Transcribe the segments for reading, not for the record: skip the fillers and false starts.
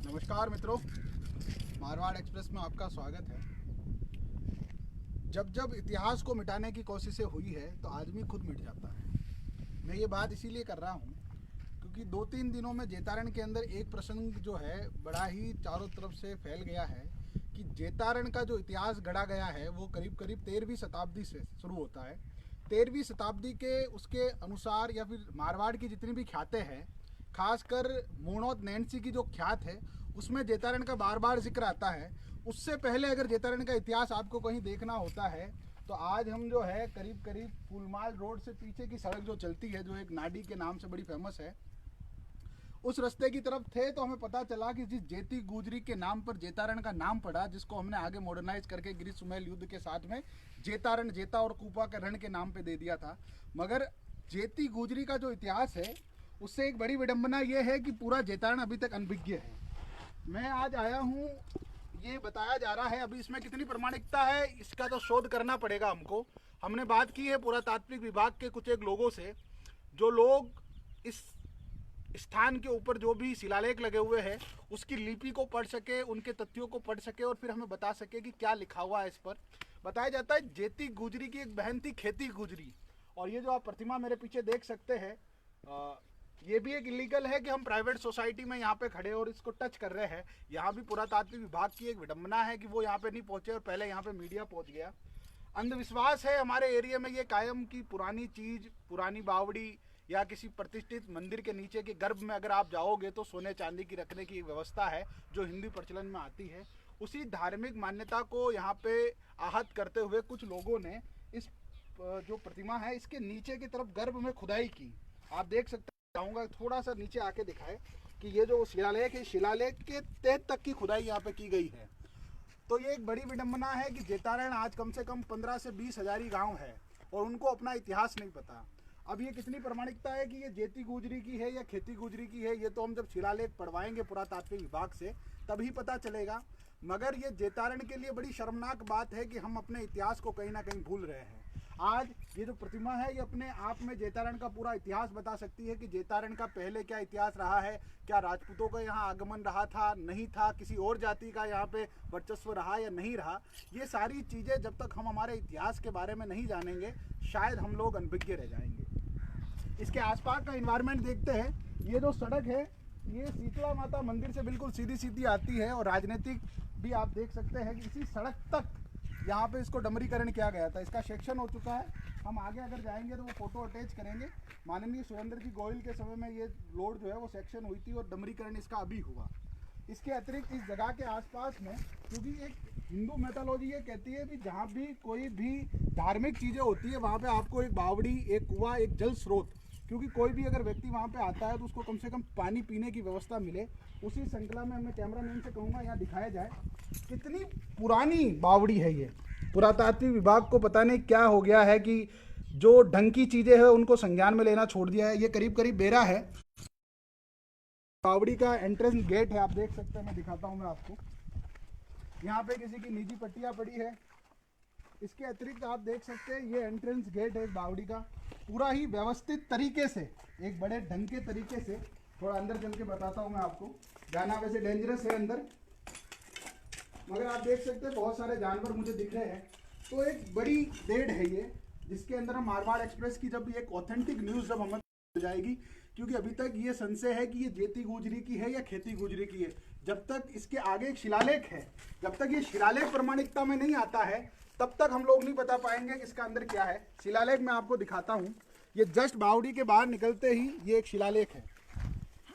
नमस्कार मित्रों, मारवाड़ एक्सप्रेस में आपका स्वागत है। जब जब इतिहास को मिटाने की कोशिशें हुई है तो आदमी खुद मिट जाता है। मैं ये बात इसीलिए कर रहा हूँ क्योंकि 2-3 दिनों में जेतारण के अंदर एक प्रसंग जो है बड़ा ही चारों तरफ से फैल गया है कि जेतारण का जो इतिहास गढ़ा गया है वो करीब करीब 13वीं शताब्दी से शुरू होता है। 13वीं शताब्दी के उसके अनुसार या फिर मारवाड़ की जितनी भी ख्यातें हैं, खासकर मोणोत नैन्सी की जो ख्यात है उसमें जेतारण का बार बार जिक्र आता है। उससे पहले अगर जेतारण का इतिहास आपको कहीं देखना होता है तो आज हम जो है करीब करीब फूलमाल रोड से पीछे की सड़क जो चलती है, जो एक नाडी के नाम से बड़ी फेमस है, उस रास्ते की तरफ थे तो हमें पता चला कि जिस जेती गुजरी के नाम पर जेतारण का नाम पड़ा, जिसको हमने आगे मॉडर्नाइज करके गिरी सुमेल युद्ध के साथ में जेतारण, जेता और कूपा के रण के नाम पे दे दिया था। मगर जेती गुजरी का जो इतिहास है उससे एक बड़ी विडंबना ये है कि पूरा जेतारण अभी तक अनभिज्ञ है। मैं आज आया हूँ, ये बताया जा रहा है, अभी इसमें कितनी प्रामाणिकता है इसका तो शोध करना पड़ेगा हमको। हमने बात की है पुरातात्विक विभाग के कुछ एक लोगों से, जो लोग इस स्थान के ऊपर जो भी शिलालेख लगे हुए हैं उसकी लिपि को पढ़ सके, उनके तथ्यों को पढ़ सके और फिर हमें बता सके कि क्या लिखा हुआ है। इस पर बताया जाता है जेती गुजरी की एक बहन थी खेती गुजरी, और ये जो आप प्रतिमा मेरे पीछे देख सकते हैं, ये भी एक इलीगल है कि हम प्राइवेट सोसाइटी में यहाँ पे खड़े और इसको टच कर रहे हैं। यहाँ भी पुरातात्विक विभाग की एक विडंबना है कि वो यहाँ पे नहीं पहुँचे और पहले यहाँ पे मीडिया पहुँच गया। अंधविश्वास है हमारे एरिया में ये कायम की पुरानी चीज़, पुरानी बावड़ी या किसी प्रतिष्ठित मंदिर के नीचे के गर्भ में अगर आप जाओगे तो सोने चांदी की रखने की व्यवस्था है जो हिंदू प्रचलन में आती है। उसी धार्मिक मान्यता को यहाँ पे आहत करते हुए कुछ लोगों ने इस जो प्रतिमा है इसके नीचे की तरफ गर्भ में खुदाई की। आप देख सकते हैं, जाऊँगा थोड़ा सा नीचे आके दिखाए कि ये जो शिलालेख है, शिलालेख के तह तक की खुदाई यहाँ पे की गई है। तो ये एक बड़ी विडंबना है कि जेतारण आज कम से कम 15 से 20 हजारी गाँव है और उनको अपना इतिहास नहीं पता। अब ये कितनी प्रामाणिकता है कि ये जेती गुजरी की है या खेती गुजरी की है, ये तो हम जब शिलालेख पढ़वाएंगे पुरातात्विक विभाग से तभी पता चलेगा। मगर ये जेतारण के लिए बड़ी शर्मनाक बात है कि हम अपने इतिहास को कहीं ना कहीं भूल रहे हैं। आज ये जो प्रतिमा है ये अपने आप में जेतारण का पूरा इतिहास बता सकती है कि जेतारण का पहले क्या इतिहास रहा है, क्या राजपूतों का यहाँ आगमन रहा था, नहीं था, किसी और जाति का यहाँ पे वर्चस्व रहा या नहीं रहा। ये सारी चीज़ें जब तक हम हमारे इतिहास के बारे में नहीं जानेंगे शायद हम लोग अनभिज्ञ रह जाएंगे। इसके आसपास का इन्वायरमेंट देखते हैं। ये जो सड़क है ये शीतला माता मंदिर से बिल्कुल सीधी सीधी आती है और राजनीतिक भी आप देख सकते हैं कि इसी सड़क तक यहाँ पे इसको डमरीकरण किया गया था। इसका सेक्शन हो चुका है, हम आगे अगर जाएंगे तो वो फोटो अटैच करेंगे। माननीय सुरेंद्र जी गोयल के समय में ये रोड जो है वो सेक्शन हुई थी और डमरीकरण इसका अभी हुआ। इसके अतिरिक्त इस जगह के आसपास में, क्योंकि एक हिंदू मैथोलॉजी ये कहती है कि जहाँ भी कोई भी धार्मिक चीज़ें होती है वहाँ पे आपको एक बावड़ी, एक कुआं, एक जल स्रोत, क्योंकि कोई भी अगर व्यक्ति वहाँ पे आता है तो उसको कम से कम पानी पीने की व्यवस्था मिले। उसी श्रृंखला में मैं कैमरामैन से कहूँगा यहाँ दिखाया जाए कितनी पुरानी बावड़ी है ये। पुरातात्विक विभाग को पता नहीं क्या हो गया है कि जो ढंग की चीज़ें हैं उनको संज्ञान में लेना छोड़ दिया है। ये करीब करीब बेरा है। बावड़ी का एंट्रेंस गेट है, आप देख सकते हैं, मैं दिखाता हूँ मैं आपको। यहाँ पे किसी की निजी पट्टियाँ पड़ी है। इसके अतिरिक्त आप देख सकते हैं ये एंट्रेंस गेट है बावड़ी का, पूरा ही व्यवस्थित तरीके से, एक बड़े ढंग के तरीके से। थोड़ा अंदर चल के बताता हूँ मैं आपको, जाना वैसे डेंजरस है अंदर, मगर आप देख सकते हैं बहुत सारे जानवर मुझे दिख रहे हैं। तो एक बड़ी डेढ़ है ये, जिसके अंदर हम मारवाड़ एक्सप्रेस की जब एक ऑथेंटिक न्यूज़ जब हमें हो जाएगी, क्योंकि अभी तक ये संशय है कि ये जेती गुजरी की है या खेती गुजरी की है। जब तक इसके आगे एक शिलालेख है, जब तक ये शिलालेख प्रामाणिकता में नहीं आता है तब तक हम लोग नहीं बता पाएंगे कि इसका अंदर क्या है। शिलालेख मैं आपको दिखाता हूँ। ये जस्ट बावड़ी के बाहर निकलते ही ये एक शिलालेख है,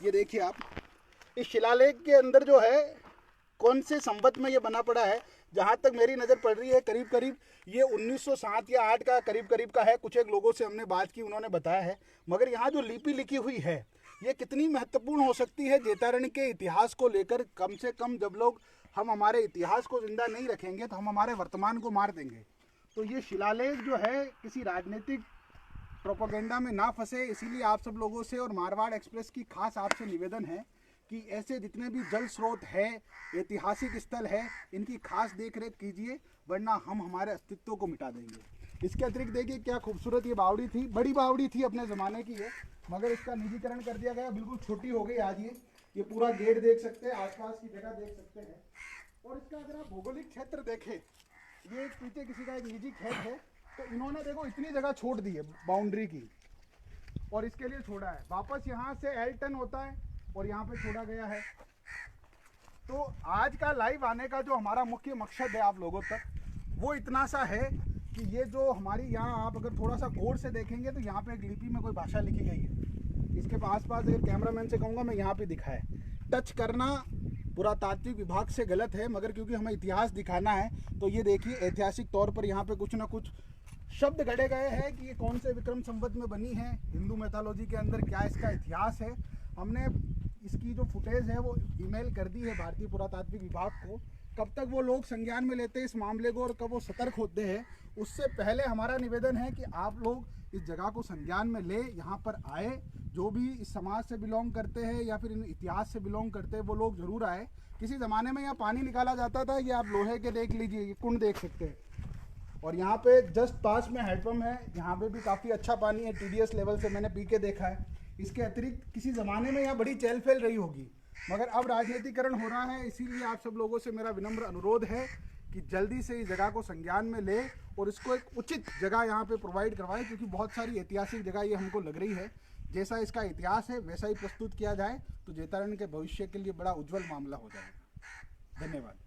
ये देखिए आप। इस शिलालेख के अंदर जो है कौन से संवत में ये बना पड़ा है, जहाँ तक मेरी नज़र पड़ रही है करीब करीब ये 1907 या 8 का करीब करीब का है। कुछ एक लोगों से हमने बात की, उन्होंने बताया है। मगर यहाँ जो लिपि लिखी हुई है ये कितनी महत्वपूर्ण हो सकती है जेतारण के इतिहास को लेकर। कम से कम जब लोग हम हमारे इतिहास को जिंदा नहीं रखेंगे तो हम हमारे वर्तमान को मार देंगे। तो ये शिलालेख जो है किसी राजनीतिक प्रोपेगेंडा में ना फंसे, इसीलिए आप सब लोगों से और मारवाड़ एक्सप्रेस की खास आपसे निवेदन है कि ऐसे जितने भी जल स्रोत है, ऐतिहासिक स्थल है, इनकी खास देख रेख कीजिए, वरना हम हमारे अस्तित्व को मिटा देंगे। इसके अतिरिक्त देखिए क्या खूबसूरत ये बावड़ी थी, बड़ी बावड़ी थी, अपने ज़माने की है, मगर इसका निजीकरण कर दिया गया, बिल्कुल छोटी हो गई आज ये। ये पूरा गेट देख सकते हैं, आसपास की जगह देख सकते हैं। और इसका अगर आप भौगोलिक क्षेत्र देखें, ये एक पीछे किसी का एक निजी खेत है, तो इन्होंने देखो इतनी जगह छोड़ दी है बाउंड्री की, और इसके लिए छोड़ा है। वापस यहाँ से एल टर्न होता है और यहाँ पे छोड़ा गया है। तो आज का लाइव आने का जो हमारा मुख्य मकसद है आप लोगों तक, वो इतना सा है कि ये जो हमारी यहाँ आप अगर थोड़ा सा गौर से देखेंगे तो यहाँ पे एक लिपि में कोई भाषा लिखी गई है। इसके आसपास अगर कैमरामैन से कहूँगा मैं यहाँ पे दिखाए, टच करना पुरातात्विक विभाग से गलत है, मगर क्योंकि हमें इतिहास दिखाना है तो ये देखिए ऐतिहासिक तौर पर यहाँ पे कुछ ना कुछ शब्द गढ़े गए हैं कि ये कौन से विक्रम संवत में बनी है, हिंदू मैथोलॉजी के अंदर क्या इसका इतिहास है। हमने इसकी जो फुटेज है वो ईमेल कर दी है भारतीय पुरातात्विक विभाग को। कब तक वो लोग संज्ञान में लेते हैं इस मामले को और कब वो सतर्क होते हैं, उससे पहले हमारा निवेदन है कि आप लोग इस जगह को संज्ञान में ले, यहाँ पर आए। जो भी इस समाज से बिलोंग करते हैं या फिर इन इतिहास से बिलोंग करते हैं वो लोग जरूर आए। किसी ज़माने में यहाँ पानी निकाला जाता था, ये आप लोहे के देख लीजिए, ये कुंड देख सकते हैं। और यहाँ पे जस्ट पास में हैंडपम्प है, यहाँ पे भी काफ़ी अच्छा पानी है, TDS लेवल से मैंने पी के देखा है। इसके अतिरिक्त किसी ज़माने में यहाँ बड़ी चहल पहल रही होगी, मगर अब राजनीतिकरण हो रहा है। इसीलिए आप सब लोगों से मेरा विनम्र अनुरोध है कि जल्दी से इस जगह को संज्ञान में ले और इसको एक उचित जगह यहाँ पे प्रोवाइड करवाएं, क्योंकि बहुत सारी ऐतिहासिक जगह ये हमको लग रही है। जैसा इसका इतिहास है वैसा ही प्रस्तुत किया जाए तो जैतारण के भविष्य के लिए बड़ा उज्जवल मामला हो जाएगा। धन्यवाद।